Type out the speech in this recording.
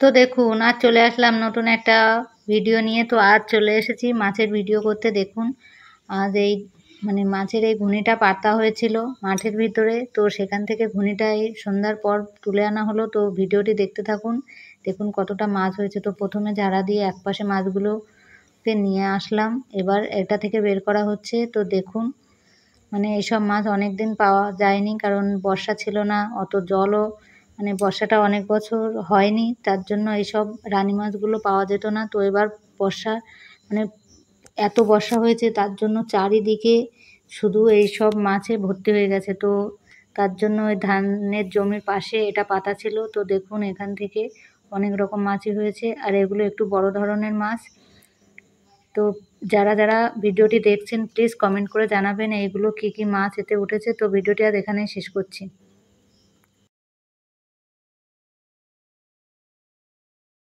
তো দেখুন আজ চলে আসলাম নতুন একটা ভিডিও নিয়ে। তো আজ চলে এসেছি মাছের ভিডিও করতে। দেখুন আজ এই মাছের এই ঘুনিটা পাতা হয়েছিল মাঠের ভিতরে, তো সেখান থেকে ঘুনিটা এই সন্ধ্যার পর তুলে আনা হলো। তো ভিডিওটি দেখতে থাকুন। দেখুন কতটা মাছ হয়েছে। তো প্রথমে ঝাড়া দিয়ে একপাশে মাছগুলোকে নিয়ে আসলাম, এবার এটা থেকে বের করা হচ্ছে। তো দেখুন এইসব মাছ অনেক দিন পাওয়া যায়নি, কারণ বর্ষা ছিল না, অত জলও বর্ষাটা অনেক বছর হয়নি, তার জন্য এইসব রানী মাছগুলো পাওয়া যেত না। তো এবার বর্ষা মানে এত বর্ষা হয়েছে, তার জন্য চারিদিকে শুধু এইসব মাছে ভর্তি হয়ে গেছে। তো তার জন্য ওই ধানের জমির পাশে এটা পাতা ছিল। তো দেখুন এখান থেকে অনেক রকম মাছই হয়েছে, আর এগুলো একটু বড় ধরনের মাছ। তো যারা যারা ভিডিওটি দেখছেন প্লিজ কমেন্ট করে জানাবেন এইগুলো কী কী মাছ এতে উঠেছে। তো ভিডিওটি আর এখানেই শেষ করছি।